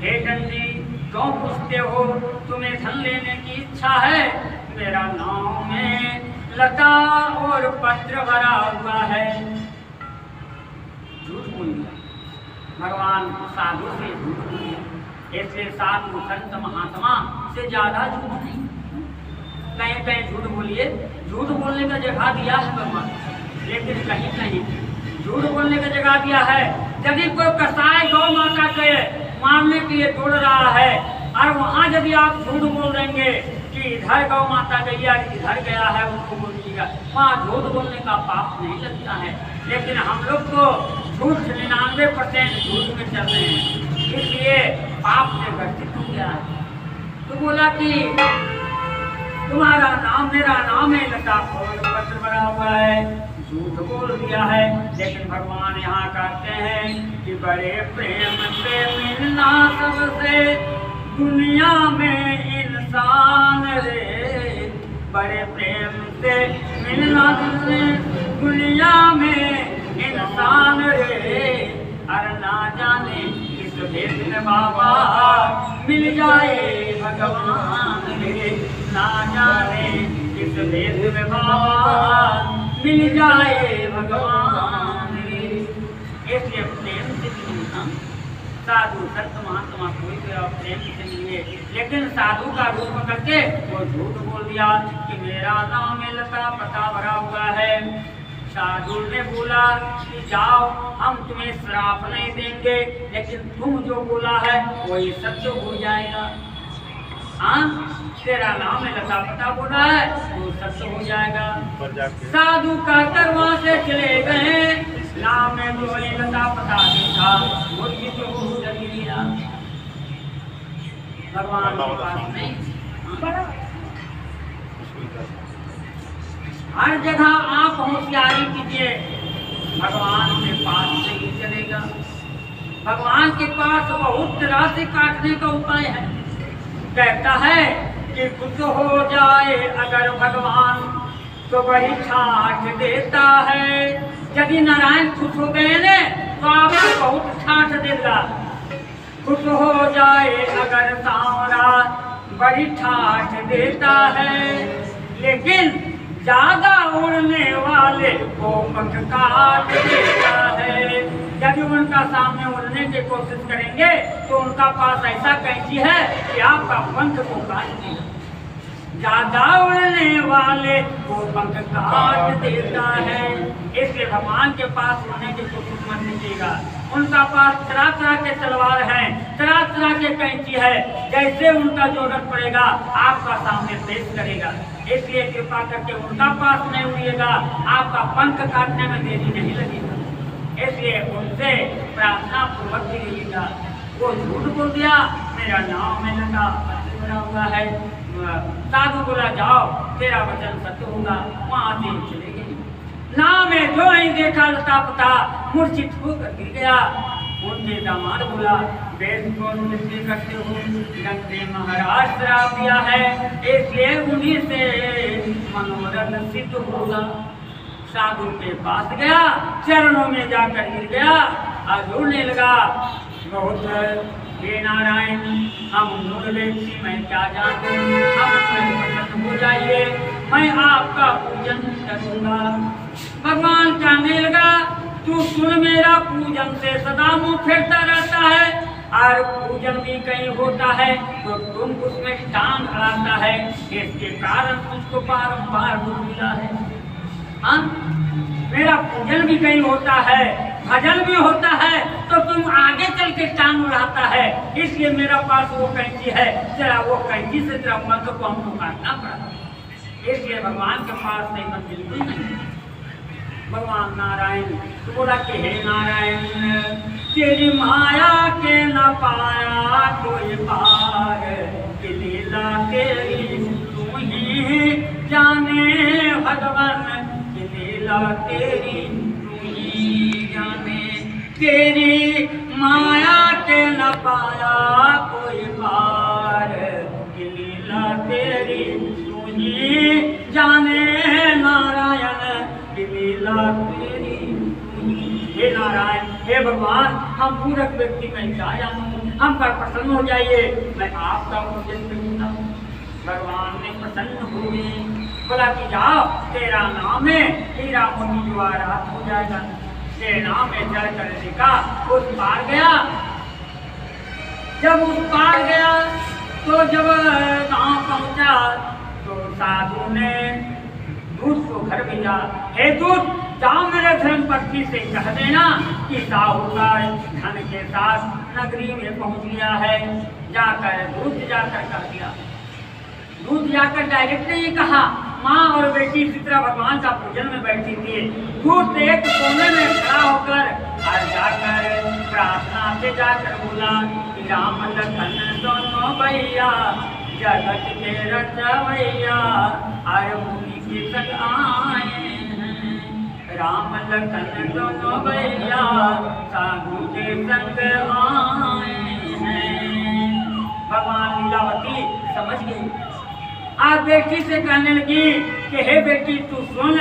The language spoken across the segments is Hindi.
हे डंडी, क्यों पूछते हो? तुम्हें धन लेने की इच्छा है? मेरा नाव में लता और पत्र भरा हुआ है। झूठ बोल दिया भगवान, साधु से झूठ बोल दिया। ऐसे साधु संत महात्मा से ज्यादा झूठ नहीं। कहीं कहीं झूठ बोलिए, झूठ बोलने का जगह दिया है भगवान, लेकिन कहीं कहीं झूठ बोलने का जगह दिया है। यदि कोई कसाई गौ माता के मारने के लिए दौड़ रहा है और वहाँ यदि आप झूठ बोल देंगे कि इधर गौ माता गई है, इधर गया है, उनको बोल दीजिएगा, वहाँ झूठ बोलने का पाप नहीं लगता है। लेकिन हम लोग तो झूठ 99% झूठ में चल रहे हैं, इसलिए पाप से ग्रसित हो गया है। तो बोला कि तुम्हारा नाम, मेरा नाम है, लता और पत्र भरा हुआ है। झूठ बोल दिया है। लेकिन भगवान यहाँ कहते हैं कि बड़े प्रेम से मिलना सबसे दुनिया में इंसान रे, बड़े प्रेम से मिलना सबसे दुनिया में इंसान रे। अरे ना जाने किस भेद में बाबा मिल जाए भगवान रे, ना जाने किस भेद में बाबा मिल जाए भगवान रे। इसलिए प्रेम से मिलना, साधु संत महात्मा कोई प्रेम से मिले, लेकिन साधु का रूप करके वो झूठ बोल दिया कि मेरा नाम है, लता पता भरा हुआ है। साधु ने बोला कि जाओ, हम तुम्हें श्राप नहीं देंगे, लेकिन तुम जो बोला है वही सत्य हो जाएगा। हाँ, तेरा नाम है, लता पता बोला है, वो सत्य हो जाएगा। साधु कहकर वहाँ से चले गए। नाम में जो है लता पता देखा, मुर्गी तो चली गया। भगवान के पास नहीं, हर जगह आप होशियारी कीजिए, भगवान के पास नहीं चलेगा। भगवान के पास बहुत तरह से काटने का उपाय है। कहता है कि खुश हो जाए अगर भगवान तो बड़ी ठाठ देता है। यदि नारायण खुश हो गए न तो आपको बहुत ठाठ देगा। खुश हो जाए अगर सांवरा बड़ी ठाठ देता है, लेकिन ज्यादा उड़ने वाले को पंख काट देता है। यदि उनका सामने उड़ने की कोशिश करेंगे तो उनका पास ऐसा कैंची है कि आपका पंख को काट देगा। ज्यादा उड़ने वाले को पंख काट देता है। इसलिए भगवान के पास उड़ने की कोशिश मत कीजिएगा। उनका पास तरह तरह के तलवार हैं, तरह तरह के कैंची है, जैसे उनका जरूरत पड़ेगा आपका सामने पेश करेगा। इसलिए कृपा करके उनका पास नहीं उड़िएगा, आपका पंख काटने में देरी नहीं लगेगा। इसलिए उनसे प्रार्थना पूर्वक भी रहिएगा। वो झूठ बोल दिया, मेरा नाम में लता पत्र भरा हुआ है। साधु बोला जाओ, तेरा वचन सत्य होगा। वहाँ से चले गए। नाम में जो ही देखा लता पता मूर्छित होकर गिर गया। उनके दामाद बोला, वेद को नृत्य करते हो, गंगे महाराज श्राप दिया है, इसलिए उन्हीं से मनोरथ सिद्ध होगा। साधु के पास गया, चरणों में जाकर गिर गया और रोने लगा, बहुत हे नारायण, हम मूढ़ व्यक्ति, मैं क्या जानूं, हम प्रसन्न हो जाइए, मैं आपका पूजन करूंगा। भगवान कहने लगा, तू सुन, मेरा पूजन से सदा मुँह फेरता रहता है और पूजन भी कहीं होता है तो तुम उसमें टांग अड़ाता है, इसके कारण तुझको बारंबार दुख मिला है। हाँ, मेरा पूजन भी कहीं होता है, भजन भी होता है, तो तुम आगे चल के टांग उड़ाता है। इसलिए मेरा पास वो कैंची है, तेरा वो कैंची से तेरा मंत्र को हमको काटना पड़ा। इसलिए भगवान के पास नहीं मन बिल्कुल नहीं। भगवान नारायण तो बोला कि हे नारायण, तेरी माया के न पाया कोई पार, कि लीला तेरी तू ही जाने भगवान, कि लीला तेरी तू ही जाने। तेरी माया के न पाया कोई पार, कि लीला तेरी तू ही जाने नारायण, कि लीला तेरी। हे नारायण, हे भगवान, हम पूरक व्यक्ति में क्या जानूं, हम पर प्रसन्न हो जाइए, मैं आपका पूजन करूँगा। भगवान ने प्रसन्न हुए, बोला कि जाओ, तेरा नाम है हीरा मोती जवाहरात हो जाएगा। तेरे नाम में चढ़ करने का उस पार गया। जब उस पार गया तो जब गांव पहुंचा तो साधु ने दूत को घर भेजा, हे दूत, जाओ मेरे धर्मपत्नी से कह देना कि साहूकार धन के साथ नगरी में पहुंच गया है। जाकर दूत जाकर कह दिया। दूत जाकर डायरेक्ट ने ये कहा, माँ और बेटी इसी तरह भगवान का पूजन में बैठी थी। दूत एक कोने में खड़ा होकर और जाकर प्रार्थना से जाकर बोला कि राम लखन दोनों भैया जगत के रचवैया आय मुनि के संग आए हैं। राम लखन दोनों भैया साधु के संग आए हैं। भगवान लीलावती समझ गई। आज बेटी से कहने लगी कि हे बेटी, तू सुन,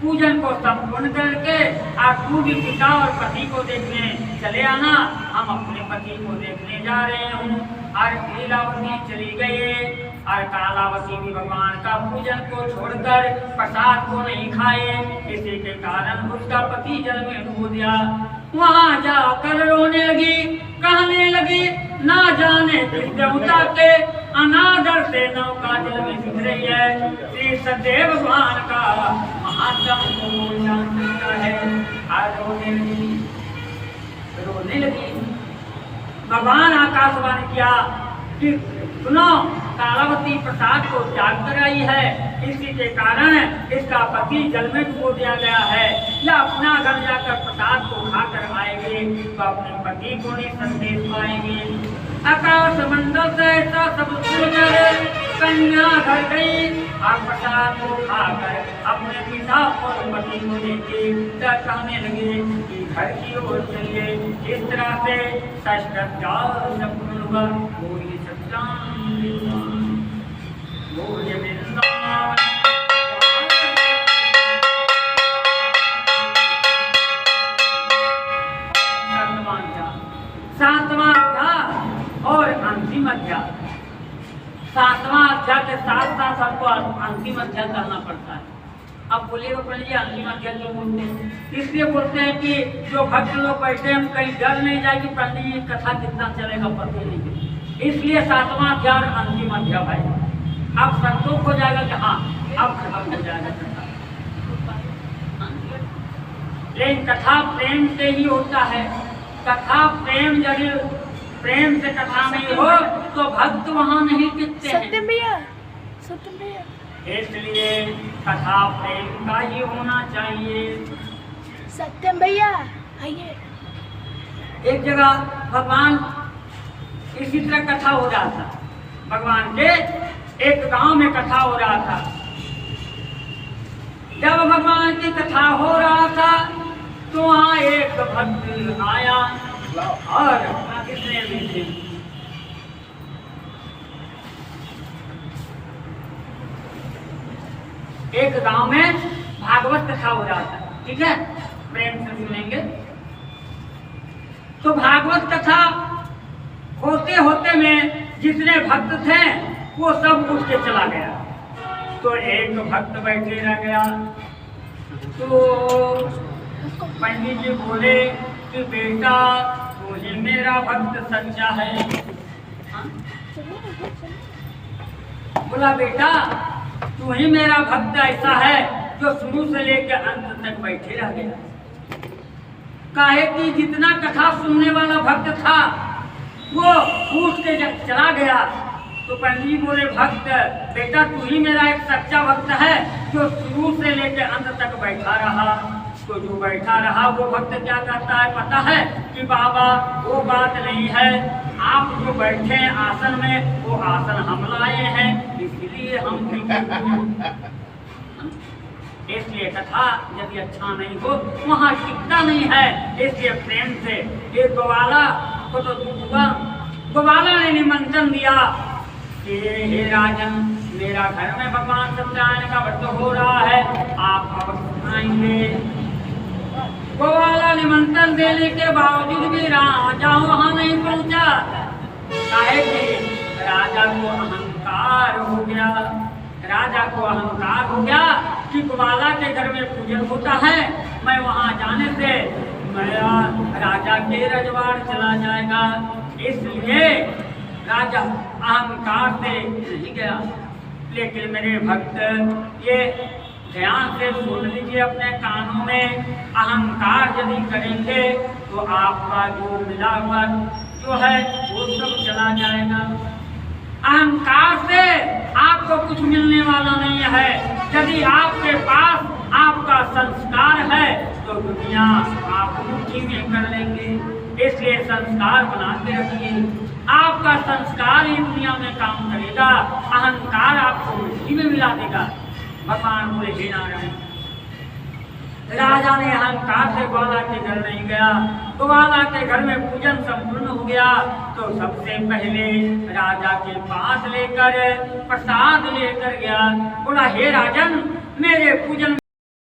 पूजन को संपूर्ण करके आज तू भी पिता और पति को देखने चले आना। हम अपने पति को देखने जा रहे हूँ। और लीलावती चली गई और कालावती भी भगवान का पूजन को छोड़कर प्रसाद को नहीं खाए। इसी के कारण उसका पति जल में डूब गया। वहाँ जाकर रोने लगी, कहने लगी, ना जाने किस देवता के अनादर से नौका जल में डूब रही है। श्री सदैव भगवान का महात्म को जानता है। आज रोने लगी। भगवान आकाशवाणी किया कि सुनो, कालावती प्रसाद को त्याग कर आई है, इसी के कारण इसका पति जल में डुबो दिया गया है। या अपना घर जाकर प्रसाद को खाकर आएंगे तो अपने पति को नहीं संदेश पाएंगे। आकाश मंडल से ऐसा सब सुनकर कन्या घर गई और प्रसाद को खाकर अपने पिता और पति को देखे कहने लगे कि घर की ओर चलिए। इस तरह से बोलिए सातवां अध्याय और अंतिम अध्याय। सातवां अध्याय के साथ साथ सबको अंतिम अध्याय करना पड़ता है। अब बोलिएगा पहले अंतिम अध्याय क्यों बोलते हैं? इसलिए बोलते हैं कि जो भक्त लोग बैठे हम कहीं डर नहीं जाए कि पढ़ने ये कथा कितना चलेगा पता नहीं। इसलिए सातवां अध्याय और अंतिम अध्याय भाई अब संतोष हो जाएगा कि हाँ अब खत्म हो जाएगा कथा। लेकिन कथा प्रेम से ही होता है। कथा प्रेम यदि प्रेम से कथा नहीं हो तो भक्त वहाँ नहीं टिकते हैं। सत्यम भैया, सत्यम भैया, इसलिए कथा प्रेम का ही होना चाहिए। सत्यम भैया आइए। एक जगह भगवान इसी तरह कथा हो रहा था। भगवान के एक गांव में कथा हो रहा था। जब भगवान की कथा हो रहा था तो वहाँ एक भक्त आया और किसने भी एक गांव में भागवत कथा हो रहा था। ठीक है, प्रेम से सुनेंगे। तो भागवत कथा होते होते में जितने भक्त थे वो सब उठ के चला गया। तो एक भक्त बैठे रह गया। तो पंडित जी बोले कि बेटा तू ही मेरा भक्त सच्चा है। बोला बेटा तू ही मेरा भक्त ऐसा है जो शुरू से लेकर अंत तक बैठे रह गया। काहे कि जितना कथा सुनने वाला भक्त था वो उठ के चला गया। तो पंडित जी बोले भक्त बेटा तू ही मेरा एक सच्चा भक्त है जो शुरू से लेकर अंत तक बैठा रहा। तो जो बैठा रहा वो भक्त क्या कहता है पता है कि बाबा वो बात नहीं है, आप जो बैठे हैं आसन में वो आसन हम लाए हैं इसलिए हम इसलिए कथा यदि अच्छा नहीं हो वहाँ टिकता नहीं है। इसलिए प्रेम से ये ग्वाला को तो ग्वाला ने निमंत्रण दिया कि हे राजन मेरा घर में भगवान सत्यनारायण का व्रत हो रहा है, आप अब आएंगे। ग्वाला निमंत्रण देने के बावजूद भी राजा वहाँ नहीं पहुँचा। है कि राजा को अहंकार हो गया। राजा को अहंकार हो गया कि ग्वाला के घर में पूजन होता है, मैं वहाँ जाने से मेरा राजा के रजवाड़ चला जाएगा, इसलिए राजा अहंकार से नहीं गया। लेकिन मेरे भक्त ये ध्यान से सुन लीजिए अपने कानों में, अहंकार यदि करेंगे तो आपका जो मिला हुआ जो है वो सब चला जाएगा। अहंकार से आपको कुछ मिलने वाला नहीं है। यदि आपके पास आपका संस्कार है तो दुनिया आप मुट्ठी में कर लेंगे, इसलिए संस्कार बना के रखिए। आपका संस्कार ही दुनिया में काम करेगा, अहंकार आपको मुट्ठी में मिला देगा। भगवान बोले हे नारायण, राजा ने अहंकार से ग्वाला के घर नहीं गया। ग्वाला के घर में पूजन संपूर्ण हो गया तो सबसे पहले राजा के पास लेकर प्रसाद लेकर गया। बोला हे राजन, मेरे पूजन